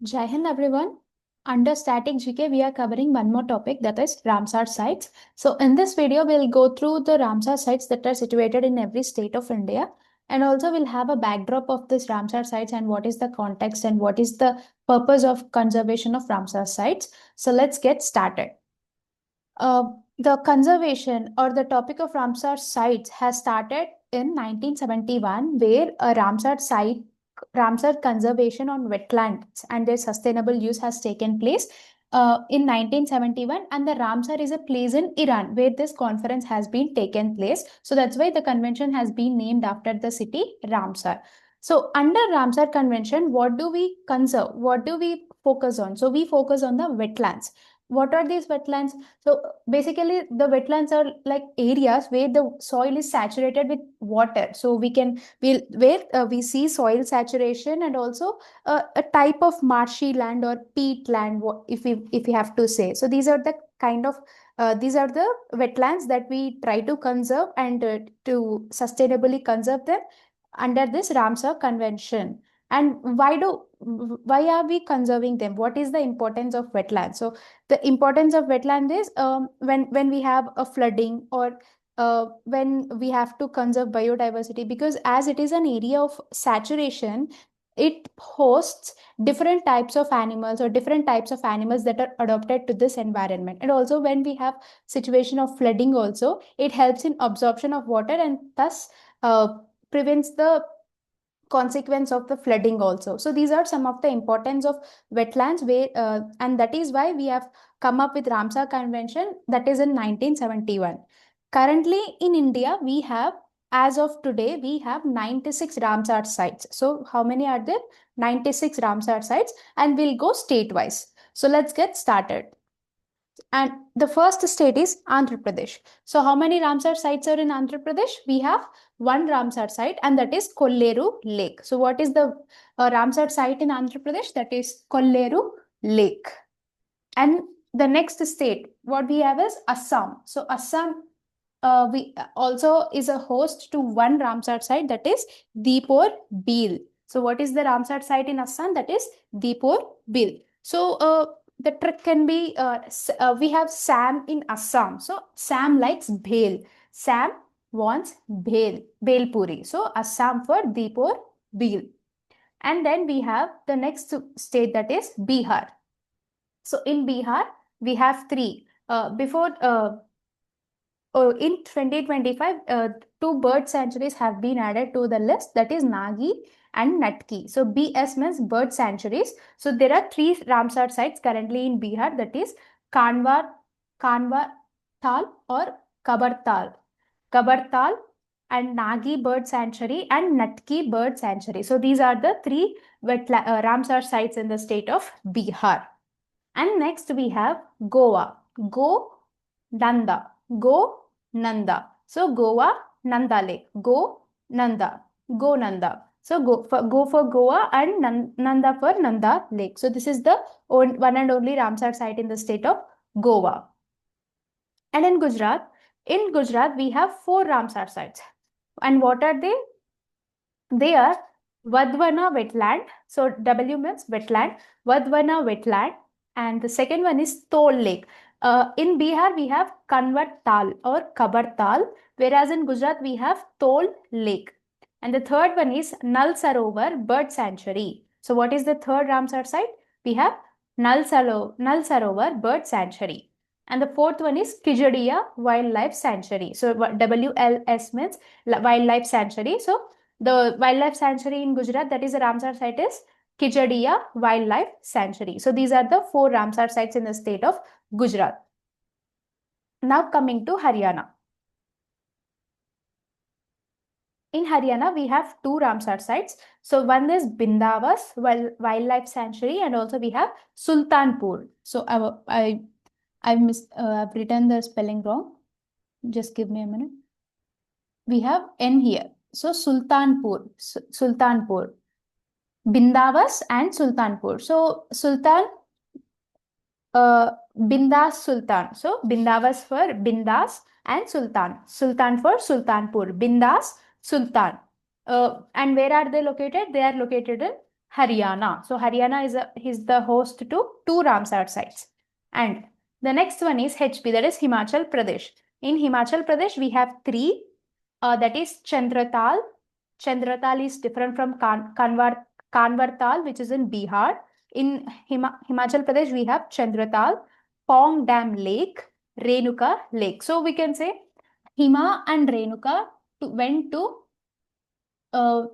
Jai Hind everyone. Under static GK, we are covering one more topic, that is Ramsar sites. So in this video, we'll go through the Ramsar sites that are situated in every state of India. And also we'll have a backdrop of this Ramsar sites and what is the context and what is the purpose of conservation of Ramsar sites. So let's get started. Uh, the conservation or the topic of Ramsar sites has started in 1971, where a Ramsar conservation on wetlands and their sustainable use has taken place in 1971. And the Ramsar is a place in Iran where this conference has been taken place. So that's why the convention has been named after the city Ramsar. So under Ramsar Convention, what do we conserve? What do we focus on? So we focus on the wetlands. What are these wetlands? So basically, the wetlands are like areas where the soil is saturated with water. So we see soil saturation and also a type of marshy land or peat land, if we have to say. So these are the kind of these are the wetlands that we try to conserve and to sustainably conserve them under this Ramsar Convention. And why are we conserving them? What is the importance of wetlands? So the importance of wetland is when we have a flooding or when we have to conserve biodiversity, because as it is an area of saturation, it hosts different types of animals or different types of animals that are adapted to this environment. And also when we have situation of flooding also, it helps in absorption of water and thus prevents the consequence of the flooding also. So these are some of the importance of wetlands, where and that is why we have come up with Ramsar Convention, that is in 1971. Currently in India, we have, as of today, we have 96 Ramsar sites. So how many are there? 96 Ramsar sites, and we'll go state wise. So let's get started. And the first state is Andhra Pradesh. So, how many Ramsar sites are in Andhra Pradesh? We have one Ramsar site, and that is Kolleru Lake. So, what is the Ramsar site in Andhra Pradesh? That is Kolleru Lake. And the next state, what we have is Assam. So, Assam we also is a host to one Ramsar site, that is Deepor Beel. So, what is the Ramsar site in Assam? That is Deepor Beel. So, the trick can be we have Sam in Assam. So, Sam likes bhel. Sam wants bhel puri. So, Assam for Deepor Beel. And then we have the next state, that is Bihar. So, in Bihar, we have three. In 2025, two bird sanctuaries have been added to the list, that is Nagi and Natki. So BS means bird sanctuaries. So there are three Ramsar sites currently in Bihar, that is Kanwar Tal or Kabartal. Kabartal and Nagi Bird Sanctuary and Natki Bird Sanctuary. So these are the three Ramsar sites in the state of Bihar. And next we have Goa. Go Nanda. Go Nanda. So Goa, Nanda Lake. Go Nanda. Go Nanda. So go for Goa and Nanda for Nanda Lake. So this is the one and only Ramsar site in the state of Goa. And in Gujarat we have four Ramsar sites. And what are they? They are Vadvana wetland. So W means wetland. Vadvana wetland. And the second one is Tol Lake. In Bihar, we have Kanwat Tal or Kabar Tal, whereas in Gujarat, we have Tol Lake. And the third one is Nal Sarovar Bird Sanctuary. So what is the third Ramsar site? We have Nal Sarovar Bird Sanctuary. And the fourth one is Kijadia Wildlife Sanctuary. So WLS means Wildlife Sanctuary. So the wildlife sanctuary in Gujarat, that is a Ramsar site, is Kijadia Wildlife Sanctuary. So these are the four Ramsar sites in the state of Gujarat. Now coming to Haryana. In Haryana, we have two Ramsar sites. So one is Bindavas Wildlife Sanctuary, and also we have Sultanpur. So I've written the spelling wrong. Just give me a minute. We have N here. So Sultanpur, Bindavas and Sultanpur. So Bindas Sultan. So Bindavas for Bindas and Sultan for Sultanpur. Bindas Sultan. And where are they located? They are located in Haryana. So Haryana is the host to two Ramsar sites. And the next one is HP, that is Himachal Pradesh. In Himachal Pradesh, we have three. That is Chandratal. Chandratal is different from Kanwartal, which is in Bihar. In Himachal Pradesh, we have Chandratal, Pong Dam Lake, Renuka Lake. So we can say Hima and Renuka uh,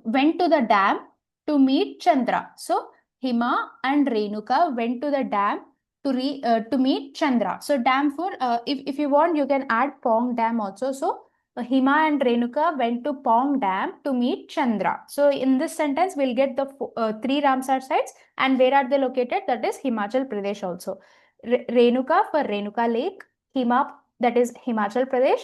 went to the dam to meet Chandra. So Hima and Renuka went to the dam to meet Chandra. So dam for if you want, you can add Pong Dam also. So Hima and Renuka went to Pong Dam to meet Chandra. So in this sentence, we'll get the three Ramsar sites, and where are they located? That is Himachal Pradesh also. Renuka for Renuka Lake, Hima, that is Himachal Pradesh,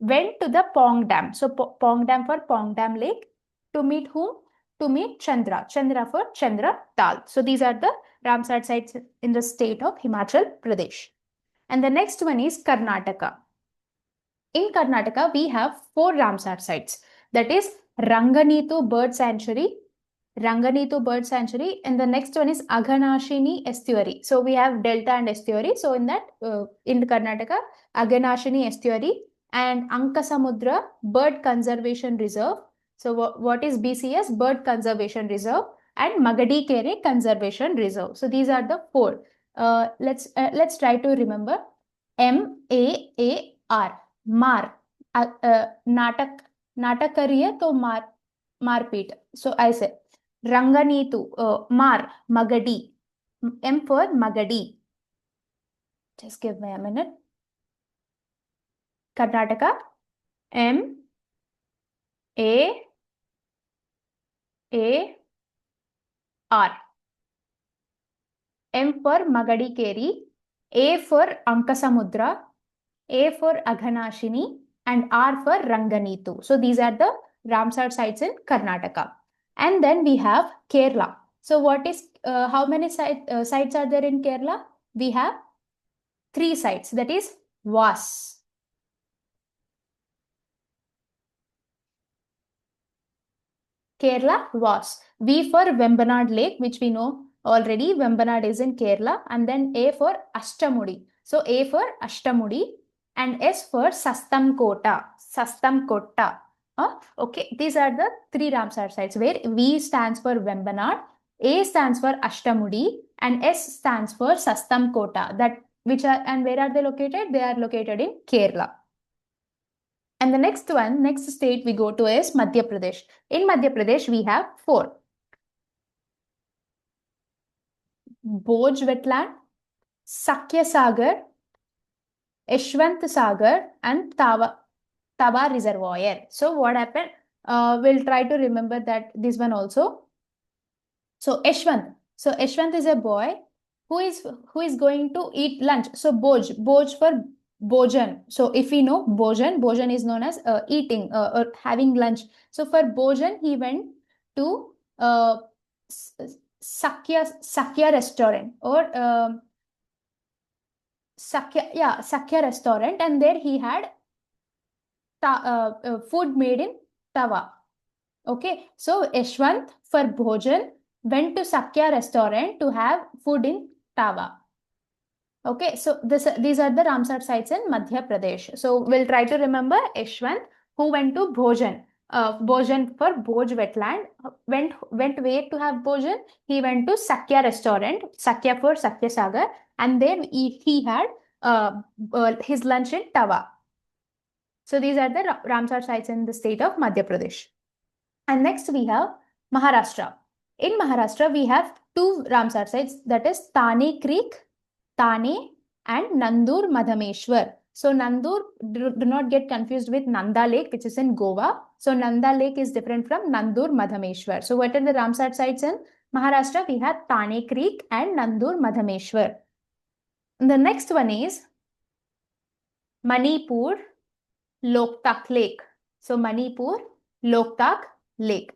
went to the Pong Dam. So Pong Dam for Pong Dam Lake, to meet whom? To meet Chandra. Chandra for Chandra Tal. So these are the Ramsar sites in the state of Himachal Pradesh. And the next one is Karnataka. In Karnataka, we have four Ramsar sites. That is Ranganitu Bird Sanctuary, Ranganitu Bird Sanctuary, and the next one is Aghanashini Estuary. So we have delta and estuary. So in that, in Karnataka, Aghanashini Estuary and Ankasamudra Bird Conservation Reserve. So what is BCS? Bird Conservation Reserve, and Magadi Kere Conservation Reserve. So these are the four. Let's try to remember. MAAR, मार, नाटक करिए तो मारपीट. So I say Ranganitu, Mar, Magadi. M for Magadi. Just give me a minute. Karnataka, M A R. M for Magadi Keri, A for Ankasamudra, A for Aghanashini, and R for Ranganitu. So these are the Ramsar sites in Karnataka. And then we have Kerala. So what is, how many sites are there in Kerala? We have three sites, that is Vas. Kerala, Vas. V for Vembanad Lake, which we know already. Vembanad is in Kerala. And then A for Ashtamudi. So A for Ashtamudi, and S for Sastamkota. Sastamkota. Okay, these are the three Ramsar sites where V stands for Vembanad, A stands for Ashtamudi, and S stands for Sastamkota. And where are they located? They are located in Kerala. And the next state we go to is Madhya Pradesh. In Madhya Pradesh, we have four. Boj wetland, Sakya Sagar, Yashwant Sagar, and Tava Reservoir. So what happened? We'll try to remember that this one also. So Yashwant. So Yashwant is a boy who is going to eat lunch. So Boj for Bojan. So if we know Bojan is known as eating or having lunch. So for Bojan, he went to Sakya restaurant or Sakya restaurant, and there he had food made in tawa. Okay, so Yashwant for Bhojan went to Sakya restaurant to have food in tawa. Okay, so these are the Ramsar sites in Madhya Pradesh. So we'll try to remember Yashwant, who went to Bhojan. Bhojan for Bhoj wetland. Went where to have Bhojan? He went to Sakya restaurant. Sakya for Sakya Sagar, and there he had his lunch in tawa. So these are the Ramsar sites in the state of Madhya Pradesh. And next we have Maharashtra. In Maharashtra, we have two Ramsar sites, that is Thane Creek, Thane, and Nandur Madhameshwar. So Nandur, do not get confused with Nanda Lake, which is in Goa. So Nanda Lake is different from Nandur Madhameshwar. So what are the Ramsar sites in Maharashtra? We have Thane Creek and Nandur Madhameshwar. The next one is Manipur Loktak Lake. So Manipur Loktak Lake.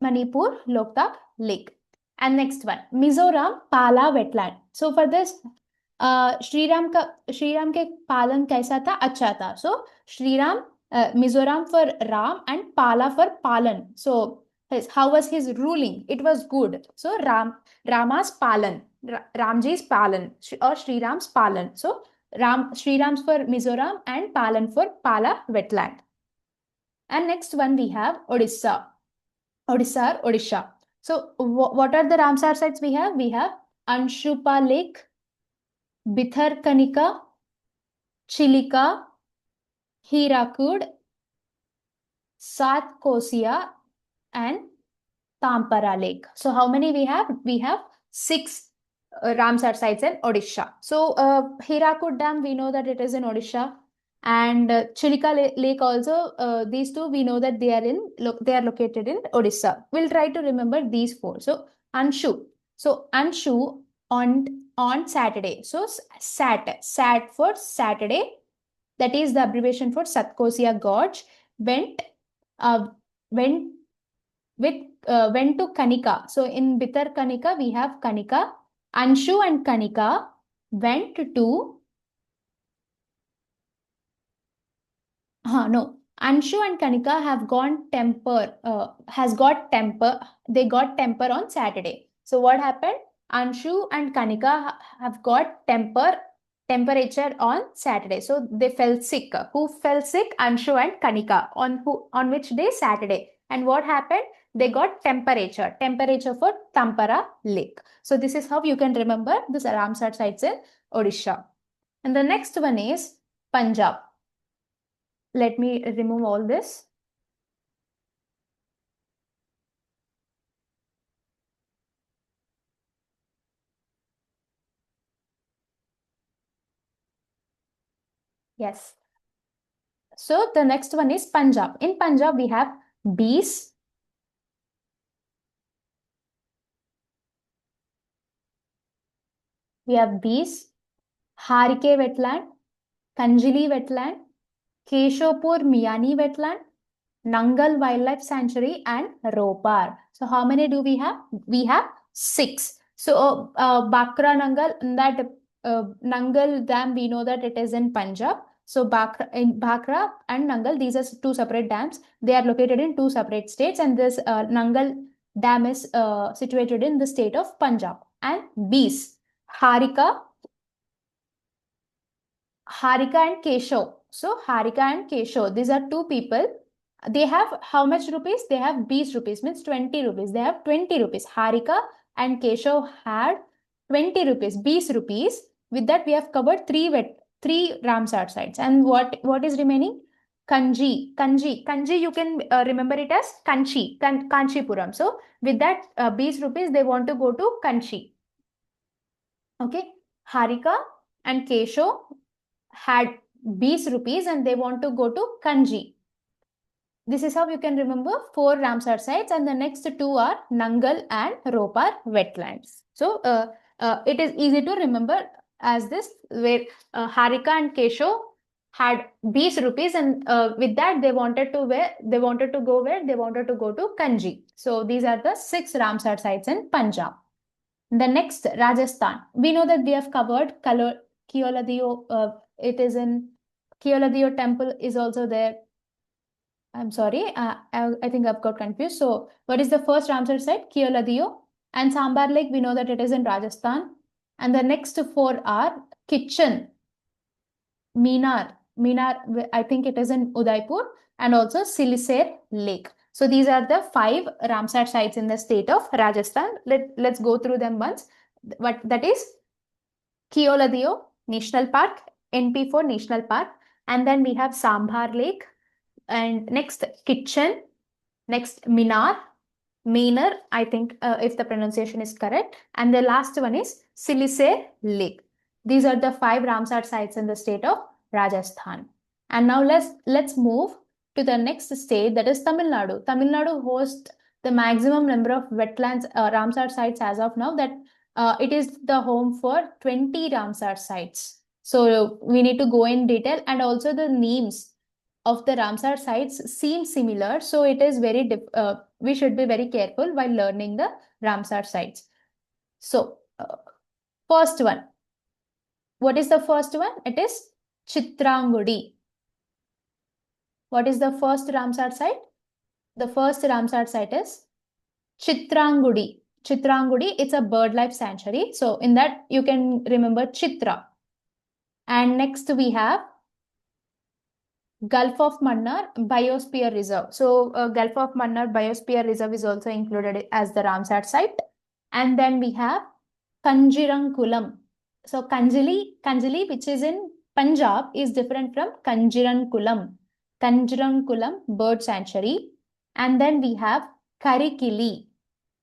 Manipur Loktak Lake. And next one, Mizoram Pala Wetland. So for this, Shriram के पालन कैसा था? अच्छा था. So Shriram Mizoram for Ram, and Pala for Palan. So how was his ruling? It was good. So Rama's Palan, Ramji's Palan, or Sri Ram's Palan. So Sri Ram's for Mizoram and Palan for Pala wetland. And next one we have Odisha. Odisha or Odisha. So what are the Ramsar sites we have? We have Anshupa Lake, Bitharkanika, Chilika, Hirakud, Satkosia, and Tampara Lake. So how many we have? We have six Ramsar sites in Odisha. So Hirakud Dam, we know that it is in Odisha, and Chilika Lake also. These two we know that they are they are located in Odisha. We'll try to remember these four. So Anshu. So Anshu on Saturday. So Sat for Saturday. That is the abbreviation for Satkosia Gorge. Went uh, went went to Kanika. So in Bitar Kanika, we have Kanika. Anshu and Kanika went to, no, Anshu and Kanika have has got temper, they got temper on Saturday. So what happened? Anshu and Kanika have got temperature on Saturday. So they fell sick. Who fell sick? Anshu and Kanika. On which day? Saturday. And what happened? They got temperature for Tampara Lake. So this is how you can remember the Ramsar sites in Odisha. And the next one is Punjab. Let me remove all this. Yes. So the next one is Punjab. In Punjab, we have bees. We have bees, Harike wetland, Kanjili wetland, Keshopur Miani wetland, Nangal Wildlife Sanctuary, and Ropar. So how many do we have? We have six. So Bakra Nangal, that Nangal Dam, we know that it is in Punjab. So Bhakra and Nangal, these are two separate dams. They are located in two separate states, and this Nangal Dam is situated in the state of Punjab. And bees, Harika, and Keshav. So Harika and Keshav, these are two people. They have how much rupees? They have 20 rupees, means 20 rupees. They have 20 rupees. Harika and Keshav had 20 rupees, 20 rupees. With that, we have covered three Ramsar sites. And what is remaining? Kanji. You can remember it as Kanchipuram. So with that 20 rupees, they want to go to Kanchi. Okay. Harika and Keshav had 20 rupees and they want to go to Kanji. This is how you can remember four Ramsar sites, and the next two are Nangal and Ropar wetlands. So it is easy to remember as this, where Harika and Kesho had 20 rupees, and with that they wanted to go to Kanji. So these are the six Ramsar sites in Punjab. The next, Rajasthan. We know that we have covered Keoladeo. It is in Keoladeo temple is also there. I'm sorry, I think I've got confused. So, what is the first Ramsar site? Keoladeo. And Sambar Lake, we know that it is in Rajasthan. And the next four are Kitchen, Minar, I think it is in Udaipur, and also Silisere Lake. So, these are the five Ramsar sites in the state of Rajasthan. Let's go through them once. What that is? Keoladeo National Park, NP4 National Park. And then we have Sambar Lake, and next Kitchen, next Minar, I think if the pronunciation is correct, and the last one is Silisere Lake. These are the five Ramsar sites in the state of Rajasthan. And now let's move to the next state, that is Tamil Nadu. Tamil Nadu hosts the maximum number of wetlands Ramsar sites as of now, that it is the home for 20 Ramsar sites. So we need to go in detail, and also the names of the Ramsar sites seem similar. So it is we should be very careful while learning the Ramsar sites. So first one, what is the first one? It is Chitrangudi. What is the first Ramsar site? The first Ramsar site is Chitrangudi. Chitrangudi, it's a bird life sanctuary. So in that you can remember Chitra. And next we have Gulf of Mannar Biosphere Reserve. So Gulf of Mannar Biosphere Reserve is also included as the Ramsar site. And then we have Kanjirankulam. So Kanjali, which is in Punjab, is different from Kanjirankulam. Kanjirankulam Bird Sanctuary. And then we have Karikili.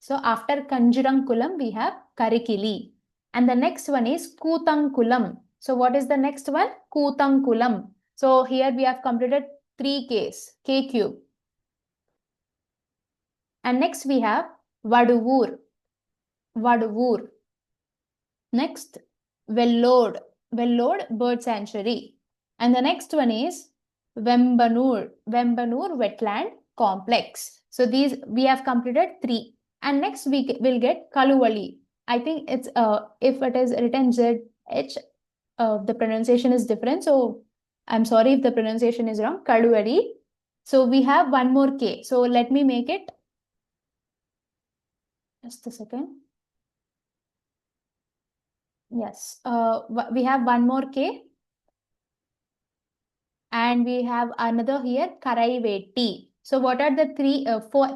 So after Kanjirankulam, we have Karikili. And the next one is Kutankulam. So what is the next one? Kutankulam. So here we have completed 3Ks, K cube. And next we have Vaduvur. Vaduvur. Next, Vellode. Vellode Bird Sanctuary. And the next one is Vembanur. Vembanur Wetland Complex. So these we have completed 3. And next we will get Kaluvali. I think it's if it is written ZH, the pronunciation is different. So I'm sorry if the pronunciation is wrong. Kaluvali. So we have one more K. So let me make it. Just a second. Yes. We have one more K. And we have another here, Karaiveti. So what are the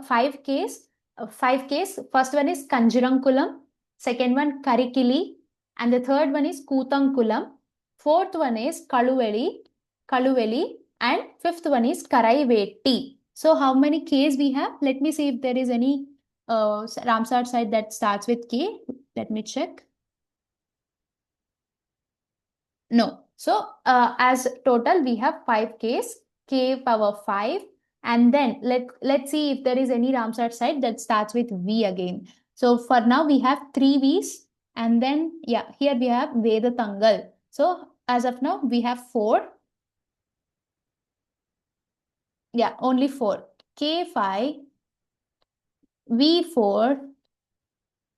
5 Ks? 5 Ks. First one is Kanjirankulam. Second one, Karikili. And the third one is Kutankulam. Fourth one is Kaluveli. And fifth one is Karaiveti. So how many Ks we have? Let me see if there is any Ramsar site that starts with K. Let me check. No. So as total, we have 5 Ks, K power 5. And then let's see if there is any Ramsar site that starts with V again. So for now, we have 3 Vs. And then, yeah, here we have Vedatangal. So as of now, we have 4. Yeah, only 4. K5, V4.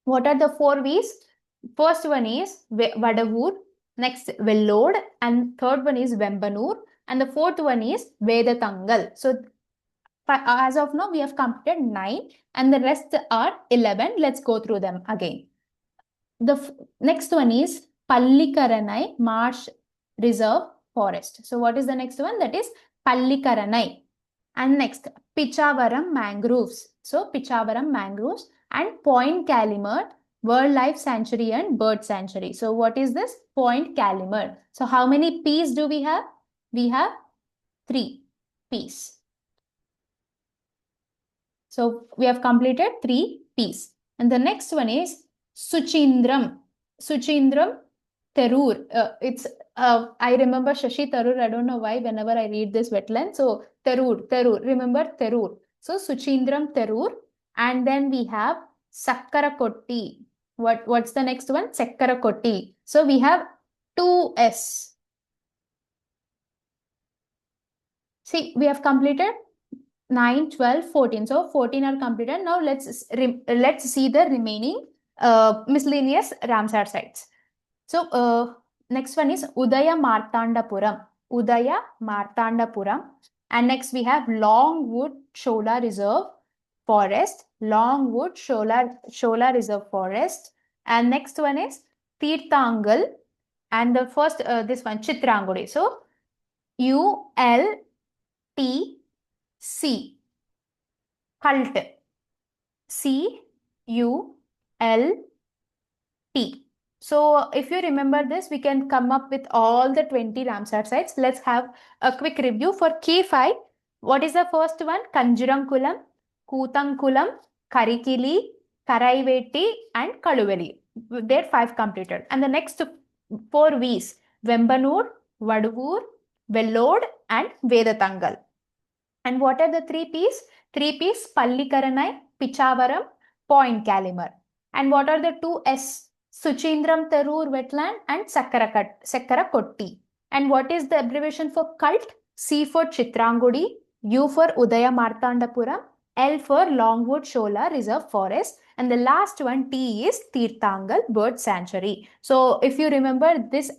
What are the 4 Vs? First one is Vadavur. Next, Vellode, and third one is Vembanur, and the fourth one is Vedatangal. So as of now, we have completed 9, and the rest are 11. Let's go through them again. The next one is Pallikaranai Marsh Reserve Forest. So what is the next one? That is Pallikaranai. And next, Pichavaram Mangroves. So Pichavaram Mangroves and Point Calumet Wildlife Sanctuary and Bird Sanctuary. So what is this? Point Calumet. So how many P's do we have? We have 3 P's. So we have completed 3 P's. And the next one is Suchindram. Suchindram Terur. I remember Shashi Tharoor. I don't know why whenever I read this wetland. So Terur. Remember Terur. So Suchindram Terur. And then we have Sakkarakotti. What's the next one? Sakkarakotti. So we have 2S. See, we have completed 9, 12, 14. So 14 are completed. Now let's see the remaining miscellaneous Ramsar sites. So next one is Udaya Martandapuram. Udaya Martandapuram. And next we have Longwood Shola Reserve Forest. Longwood Shola Reserve Forest. And next one is Tirthangal. And the first, this one, Chitrangudi. So ULTC. Cult. CULT. So if you remember this, we can come up with all the 20 Ramsar sites. Let's have a quick review for K5. What is the first one? Kanjirankulam, Kutankulam, Karikili, Karaiveti, and Kaluveli. They're 5 completed. And the next 4 V's, Vembanur, Vaduvur, Vellode, and Vedatangal. And what are the 3 P's? 3 P's, Pallikaranai, Pichavaram, Point Calumet. And what are the 2 S? Suchindram Terur Wetland and Sakkarakotti. And what is the abbreviation for cult? C for Chitrangudi, U for Udaya Martandapuram, L for Longwood Shola Reserve Forest, and the last one T is Tirthangal Bird Sanctuary. So if you remember this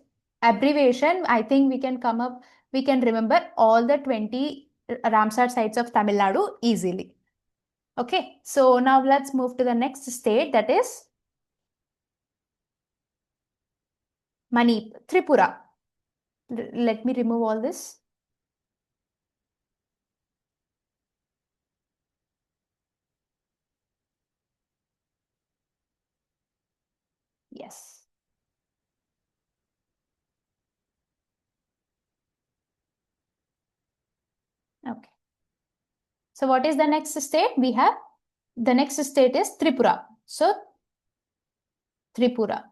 abbreviation, I think we can remember all the 20 Ramsar sites of Tamil Nadu easily. Okay, so now let's move to the next state, that is Tripura. Let me remove all this. Yes. Okay. So what is the next state? We have the next state is Tripura. So Tripura.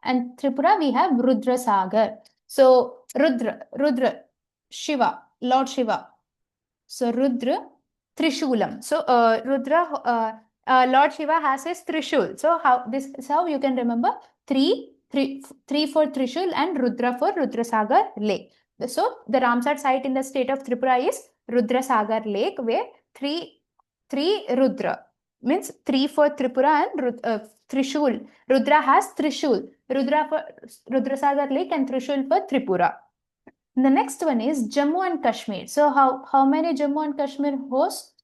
And Tripura we have Rudra Sagar. So Rudra, Shiva, Lord Shiva. So Rudra, Trishulam. So Lord Shiva has his Trishul. So how this is how you can remember three for Trishul and Rudra for Rudrasagar Lake. So the Ramsar site in the state of Tripura is Rudrasagar Lake, where three Rudra means three for Tripura and Trishul. Rudra has Trishul. Rudra for Rudrasagar Lake and Trishul for Tripura. The next one is Jammu and Kashmir. So how many Jammu and Kashmir hosts?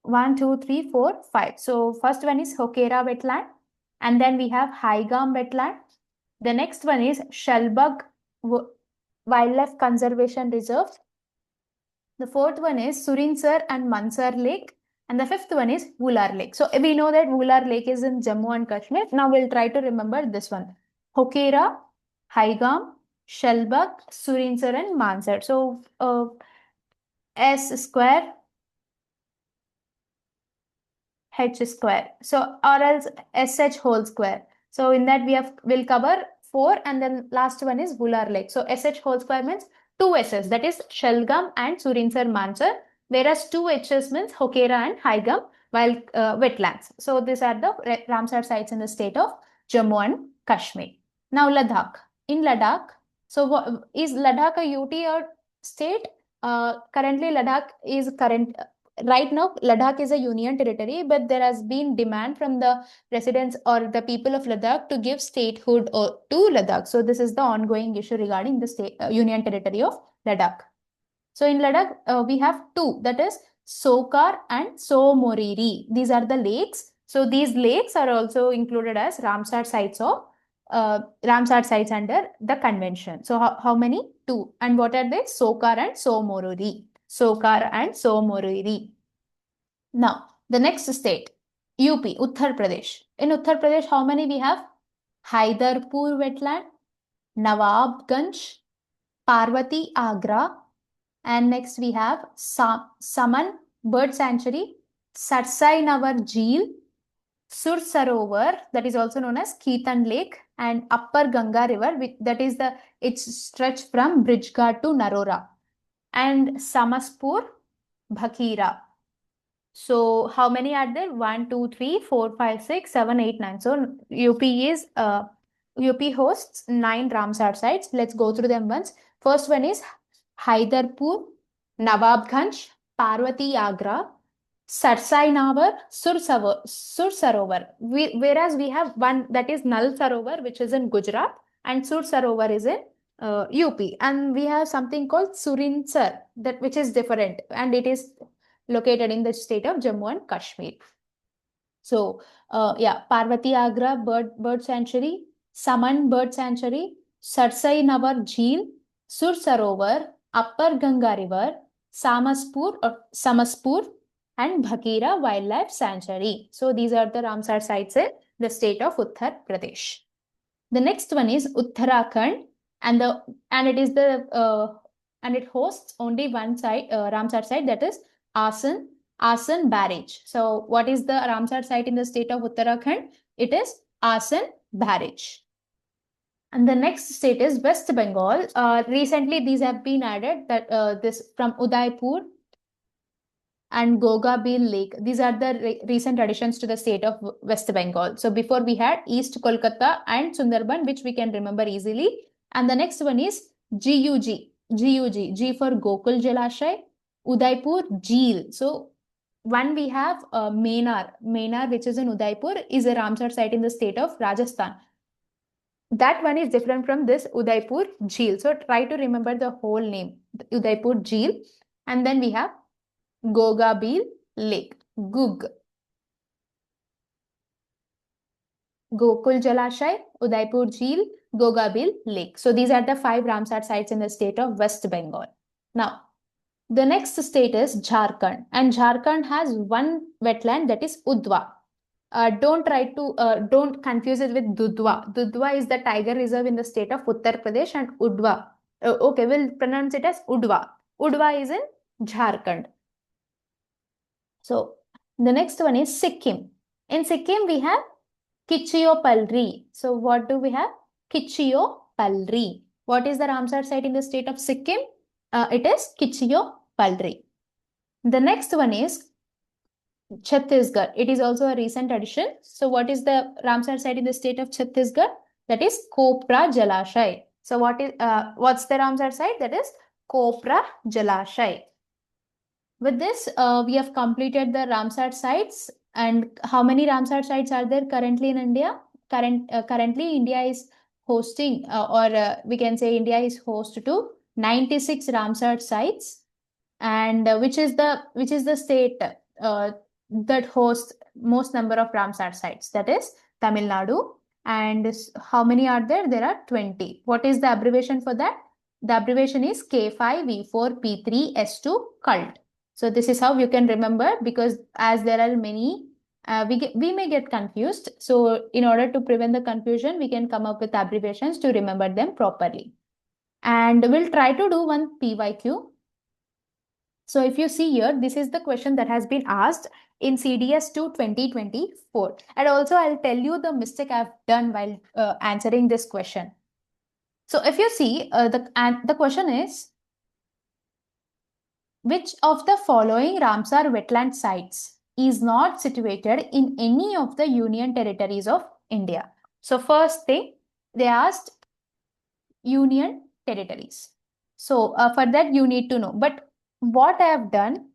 1, 2, 3, 4, 5. So first one is Hokera wetland, and then we have Haigam wetland. The next one is Shalbag Wildlife Conservation Reserve. The fourth one is Surinsar and Mansar Lake. And the fifth one is Vular Lake. So we know that Vular Lake is in Jammu and Kashmir. Now we'll try to remember this one. Hokera, Haigam, Shalbag, Surinsar and Mansar. So S square, H square. So or else SH whole square. So in that we'll cover 4, and then last one is Vular Lake. So SH whole square means 2 S's, that is Shalgam and Surinsar Mansar, whereas 2 H's means Hokera and Haigam, while wetlands. So these are the Ramsar sites in the state of Jammu and Kashmir. Now Ladakh. In Ladakh, so is Ladakh a UT or state? Currently Ladakh is right now Ladakh is a union territory, but there has been demand from the residents or the people of Ladakh to give statehood to Ladakh. So this is the ongoing issue regarding the state union territory of Ladakh. So in Ladakh we have 2, that is Sokar and Somoriri. These are the lakes. So these lakes are also included as Ramsar sites of Ramsar sites under the convention. So how many? 2. And what are they? Sokar and Somoriri. Sokar and Somoriri. Now, the next state, UP, Uttar Pradesh. In Uttar Pradesh, how many we have? Haidarpur wetland, Nawabganj, Parvati Agra, and next we have Saman Bird Sanctuary, Sarsai Navar Jheel, Sur Sarovar, that is also known as Keetan Lake, and Upper Ganga River, that is its stretch from Bridgeghat to Narora, and Samaspur, Bhakira. So how many are there? 1, 2, 3, 4, 5, 6, 7, 8, 9. So UP hosts 9 Ramsar sites. Let's go through them once. First one is Haidarpur, Nawabganj, Parvati Agra, Sarsai Navar, Sur Sarovar. Whereas we have one that is Nal Sarovar, which is in Gujarat, and Sur Sarovar is in UP. And we have something called Surinsar, which is different, and it is located in the state of Jammu and Kashmir. So Parvati Agra bird sanctuary, Saman bird sanctuary, Sarsai Navar Jheel, Sur Sarovar, Upper Ganga River, Samaspur, and Bhakira Wildlife Sanctuary. So these are the Ramsar sites in the state of Uttar Pradesh. The next one is Uttarakhand, and it hosts only one site, Ramsar site, that is Asan Barrage. So what is the Ramsar site in the state of Uttarakhand? It is Asan Barrage. And the next state is West Bengal. Recently, these have been added, that this from Udaipur and Gogabil Lake. These are the recent additions to the state of West Bengal. So before we had East Kolkata and Sundarban, which we can remember easily. And the next one is GUG, G for Gokul Jalashay, Udaipur Jheel. So one we have Menar, which is in Udaipur, is a Ramsar site in the state of Rajasthan. That one is different from this Udaipur Jheel. So try to remember the whole name, Udaipur Jheel. And then we have Gogabil Lake, Gug. Gokul Jalashay, Udaipur Jheel, Gogabil Lake. So these are the 5 Ramsar sites in the state of West Bengal. Now, the next state is Jharkhand, and Jharkhand has one wetland, that is Udwa. Don't confuse it with Dudwa. Dudwa is the tiger reserve in the state of Uttar Pradesh, and Udwa. Okay, we'll pronounce it as Udwa. Udwa is in Jharkhand. So the next one is Sikkim. In Sikkim, we have Kichiyopalri. So what do we have? Kichiyopalri. What is the Ramsar site in the state of Sikkim? It is Kichiyopalri. The next one is Chhattisgarh. It is also a recent addition. So what is the Ramsar site in the state of Chhattisgarh? That is Kopra Jalashai. So what's the Ramsar site? That is Kopra Jalashai. With this, we have completed the Ramsar sites. And how many Ramsar sites are there currently in India? Currently, India is hosting, we can say India is host to 96 Ramsar sites, and which is the state that hosts most number of Ramsar sites? That is Tamil Nadu. And how many are there? There are 20. What is the abbreviation for that? The abbreviation is K5V4P3S2 cult. So this is how you can remember, because as there are many, we may get confused. So in order to prevent the confusion, we can come up with abbreviations to remember them properly. And we'll try to do one PYQ. So if you see here, this is the question that has been asked in CDS 2 2024. And also I'll tell you the mistake I've done while answering this question. So if you see, the question is, which of the following Ramsar wetland sites is not situated in any of the union territories of India? So first thing, they asked union territories. So for that you need to know. But what I have done,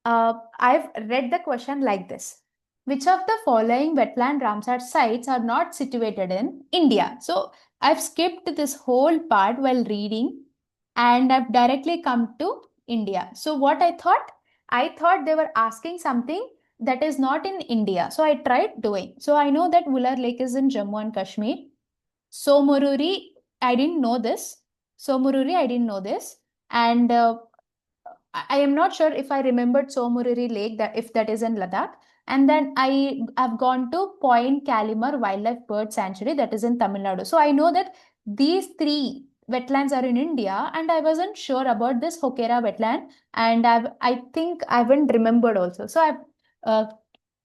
I've read the question like this. Which of the following wetland Ramsar sites are not situated in India? So I've skipped this whole part while reading, and I've directly come to India. So what I thought? I thought they were asking something that is not in India. So I tried doing. So I know that Wular Lake is in Jammu and Kashmir. Somururi, I didn't know this. Somururi, I didn't know this. And I am not sure if I remembered Somururi Lake, that if that is in Ladakh. And then I have gone to Point Calimar Wildlife Bird Sanctuary, that is in Tamil Nadu. So I know that these 3 wetlands are in India, and I wasn't sure about this Hokera wetland, and I think I haven't remembered also. So I've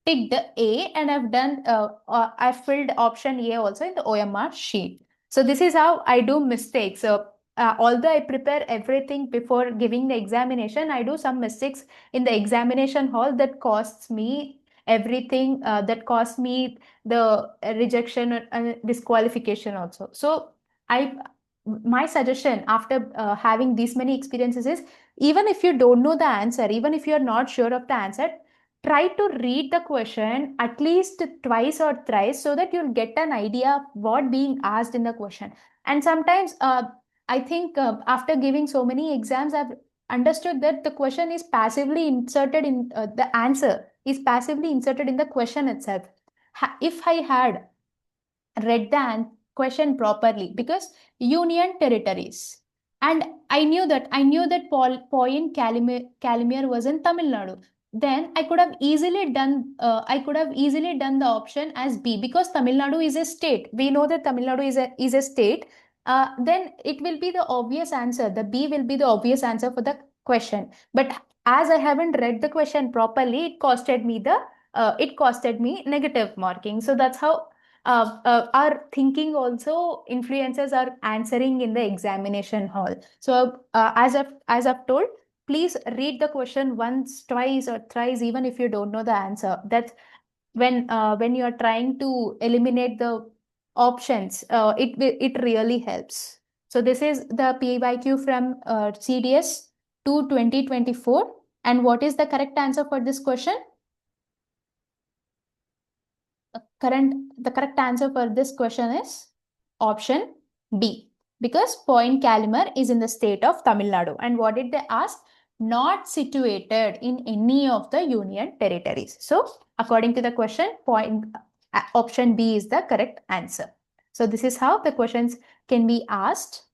ticked A, and I filled option A also in the OMR sheet. So this is how I do mistakes. So although I prepare everything before giving the examination, I do some mistakes in the examination hall that costs me everything, that costs me the rejection and disqualification also. So my suggestion after having these many experiences is, even if you don't know the answer, even if you're not sure of the answer, try to read the question at least twice or thrice, so that you'll get an idea of what being asked in the question. And sometimes I think after giving so many exams, I've understood that the question is passively inserted in the answer is passively inserted in the question itself. If I had read the question properly, because union territories, and I knew that Point Calimere was in Tamil Nadu, then I could have easily done the option as B, because Tamil Nadu is a state. We know that Tamil Nadu is a state. Then it will be the obvious answer. The B will be the obvious answer for the question. But as I haven't read the question properly, it costed me negative marking. So that's how our thinking also influences our answering in the examination hall. So as I've told, please read the question once, twice, or thrice, even if you don't know the answer. That's when you are trying to eliminate the options, it really helps. So this is the PYQ from CDS 2 2024. And what is the correct answer for this question? the correct answer for this question is option B, because Point Calimere is in the state of Tamil Nadu. And what did they ask? Not situated in any of the union territories. So according to the question, option B is the correct answer. So this is how the questions can be asked.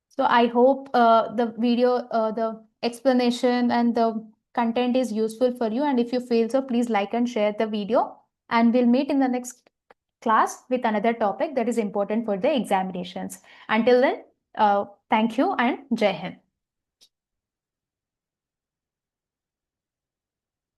So I hope the video, the explanation and the content is useful for you. And if you feel so, please like and share the video. And we'll meet in the next class with another topic that is important for the examinations. Until then, thank you and Jai Hind.